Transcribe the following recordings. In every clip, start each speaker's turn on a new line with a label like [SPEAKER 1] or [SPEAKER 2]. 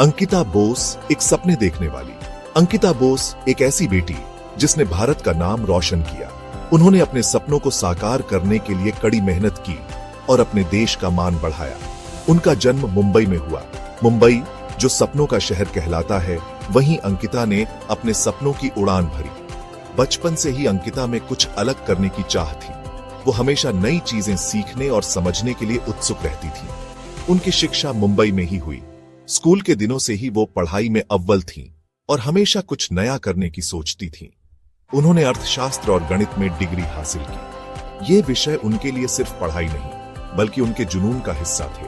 [SPEAKER 1] अंकिता बोस एक सपने देखने वाली। अंकिता बोस एक ऐसी बेटी जिसने भारत का नाम रोशन किया। उन्होंने अपने सपनों को साकार करने के लिए कड़ी मेहनत की और अपने देश का मान बढ़ाया। उनका जन्म मुंबई में हुआ। मुंबई जो सपनों का शहर कहलाता है, वहीं अंकिता ने अपने सपनों की उड़ान भरी। बचपन से ही अंकिता में कुछ अलग करने की चाह थी। वो हमेशा नई चीजें सीखने और समझने के लिए उत्सुक रहती थी। उनकी शिक्षा मुंबई में ही हुई। स्कूल के दिनों से ही वो पढ़ाई में अव्वल थीं और हमेशा कुछ नया करने की सोचती थीं। उन्होंने अर्थशास्त्र और गणित में डिग्री हासिल की। ये विषय उनके लिए सिर्फ पढ़ाई नहीं, बल्कि उनके जुनून का हिस्सा थे।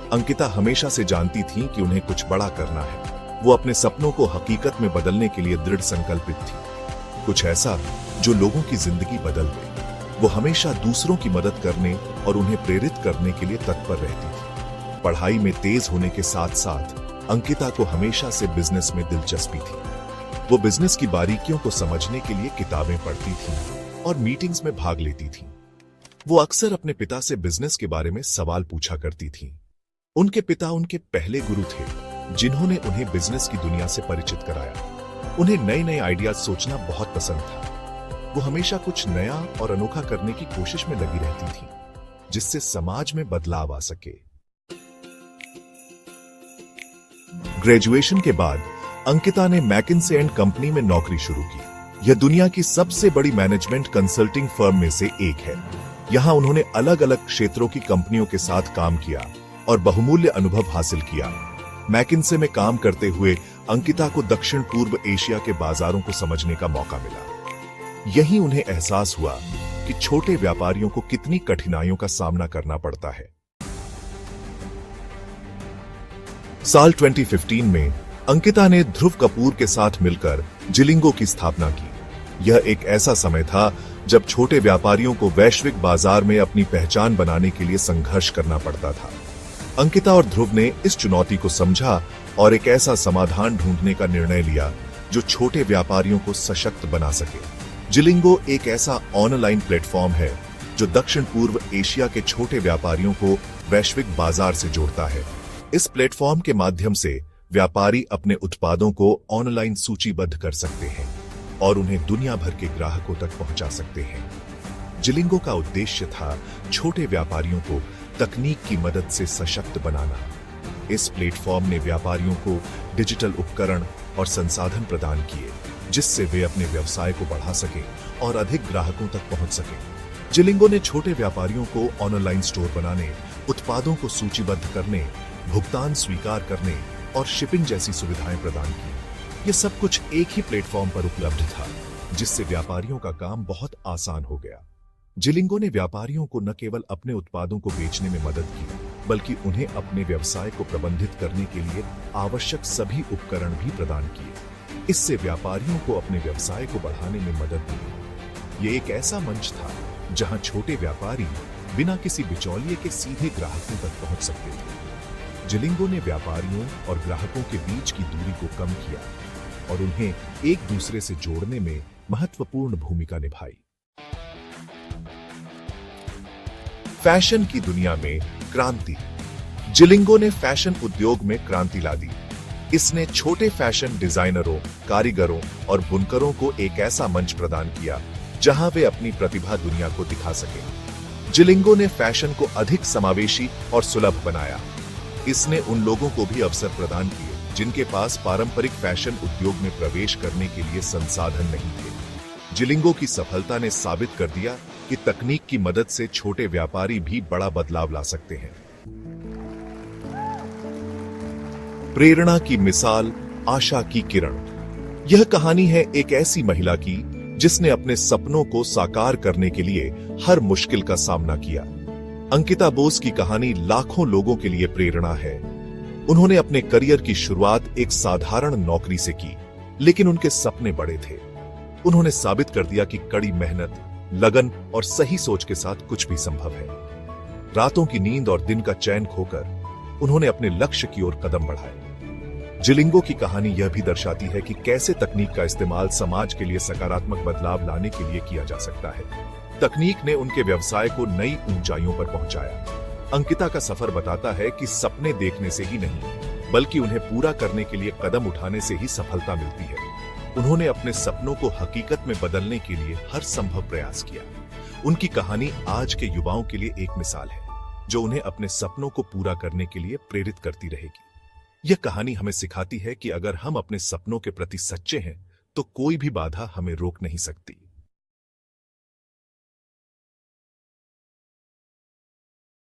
[SPEAKER 1] अंकिता हमेशा से जानती थीं कि उन्हें कुछ बड़ा करना है। वो अपने सपनों को हकीकत में बदलने के लिए दृढ़ संकल्पित थी। कुछ ऐसा जो लोगों की जिंदगी बदल दे। वो हमेशा दूसरों की मदद करने और उन्हें प्रेरित करने के लिए तत्पर रहती थी। पढ़ाई में तेज होने के साथ साथ अंकिता को हमेशा से बिजनेस में दिलचस्पी थी। वो बिजनेस की बारीकियों को समझने के लिए किताबें पढ़ती थी और मीटिंग्स में भाग लेती थी। वो अक्सर अपने पिता से बिजनेस के बारे में सवाल पूछा करती थी। उनके पिता उनके पहले गुरु थे, जिन्होंने उन्हें बिजनेस की दुनिया से परिचित कराया। उन्हें नए नए आइडियाज सोचना बहुत पसंद था। वो हमेशा कुछ नया और अनोखा करने की कोशिश में लगी रहती थी, जिससे समाज में बदलाव आ सके। ग्रेजुएशन के बाद अंकिता ने मैकिन्से एंड कंपनी में नौकरी शुरू की। यह दुनिया की सबसे बड़ी मैनेजमेंट कंसल्टिंग फर्म में से एक है। यहां उन्होंने अलग अलग क्षेत्रों की कंपनियों के साथ काम किया और बहुमूल्य अनुभव हासिल किया। मैकिन्से में काम करते हुए अंकिता को दक्षिण पूर्व एशिया के बाजारों को समझने का मौका मिला। यहीं उन्हें एहसास हुआ कि छोटे व्यापारियों को कितनी कठिनाइयों का सामना करना पड़ता है। साल 2015 में अंकिता ने ध्रुव कपूर के साथ मिलकर जिलिंगो की स्थापना की। यह एक ऐसा समय था जब छोटे व्यापारियों को वैश्विक बाजार में अपनी पहचान बनाने के लिए संघर्ष करना पड़ता था। अंकिता और ध्रुव ने इस चुनौती को समझा और एक ऐसा समाधान ढूंढने का निर्णय लिया जो छोटे व्यापारियों को सशक्त बना सके। जिलिंगो एक ऐसा ऑनलाइन प्लेटफॉर्म है जो दक्षिण पूर्व एशिया के छोटे व्यापारियों को वैश्विक बाजार से जोड़ता है। इस प्लेटफॉर्म के माध्यम से व्यापारी अपने उत्पादों को ऑनलाइन सूचीबद्ध कर सकते हैं और उन्हें दुनिया भर के ग्राहकों तक पहुंचा सकते हैं। जिलिंगो का उद्देश्य था छोटे व्यापारियों को तकनीक की मदद से सशक्त बनाना। इस प्लेटफॉर्म ने व्यापारियों को डिजिटल उपकरण और संसाधन प्रदान किए, जिससे वे अपने व्यवसाय को बढ़ा सकें और अधिक ग्राहकों तक पहुंच सकें। जिलिंगो ने छोटे व्यापारियों को ऑनलाइन स्टोर बनाने, उत्पादों को सूचीबद्ध करने, भुगतान स्वीकार करने और शिपिंग जैसी सुविधाएं प्रदान की। यह सब कुछ एक ही प्लेटफॉर्म पर उपलब्ध था, जिससे व्यापारियों का काम बहुत आसान हो गया। जिलिंगो ने व्यापारियों को न केवल अपने उत्पादों को बेचने में मदद की, बल्कि उन्हें अपने व्यवसाय को प्रबंधित करने के लिए आवश्यक सभी उपकरण भी प्रदान किए। इससे व्यापारियों को अपने व्यवसाय को बढ़ाने में मदद मिली। ये एक ऐसा मंच था जहां छोटे व्यापारी बिना किसी बिचौलिए के सीधे ग्राहकों तक पहुंच सकते थे। जिलिंगो ने व्यापारियों और ग्राहकों के बीच की दूरी को कम किया और उन्हें एक दूसरे से जोड़ने में महत्वपूर्ण भूमिका निभाई। फैशन की दुनिया में क्रांति। जिलिंगो ने फैशन उद्योग में क्रांति ला दी। इसने छोटे फैशन डिजाइनरों, कारीगरों और बुनकरों को एक ऐसा मंच प्रदान किया जहां वे अपनी प्रतिभा दुनिया को दिखा सके। जिलिंगो ने फैशन को अधिक समावेशी और सुलभ बनाया। इसने उन लोगों को भी अवसर प्रदान किए जिनके पास पारंपरिक फैशन उद्योग में प्रवेश करने के लिए संसाधन नहीं थे। जिलिंगो की सफलता ने साबित कर दिया कि तकनीक की मदद से छोटे व्यापारी भी बड़ा बदलाव ला सकते हैं। प्रेरणा की मिसाल, आशा की किरण। यह कहानी है एक ऐसी महिला की जिसने अपने सपनों को साकार करने के लिए हर मुश्किल का सामना किया। अंकिता बोस की कहानी लाखों लोगों के लिए प्रेरणा है। उन्होंने अपने करियर की शुरुआत एक साधारण नौकरी से की, लेकिन उनके सपने बड़े थे। उन्होंने साबित कर दिया कि कड़ी मेहनत, लगन और सही सोच के साथ कुछ भी संभव है। रातों की नींद और दिन का चैन खोकर उन्होंने अपने लक्ष्य की ओर कदम बढ़ाए। जिलिंगो की कहानी यह भी दर्शाती है कि कैसे तकनीक का इस्तेमाल समाज के लिए सकारात्मक बदलाव लाने के लिए किया जा सकता है। तकनीक ने उनके व्यवसाय को नई ऊंचाइयों पर पहुंचाया। अंकिता का सफर बताता है कि सपने देखने से ही नहीं, बल्कि उन्हें पूरा करने के लिए कदम उठाने से ही सफलता मिलती है। उन्होंने अपने सपनों को हकीकत में बदलने के लिए हर संभव प्रयास किया। उनकी कहानी आज के युवाओं के लिए एक मिसाल है, जो उन्हें अपने सपनों को पूरा करने के लिए प्रेरित करती रहेगी। यह कहानी हमें सिखाती है कि अगर हम अपने सपनों के प्रति सच्चे हैं, तो कोई भी बाधा हमें रोक नहीं सकती।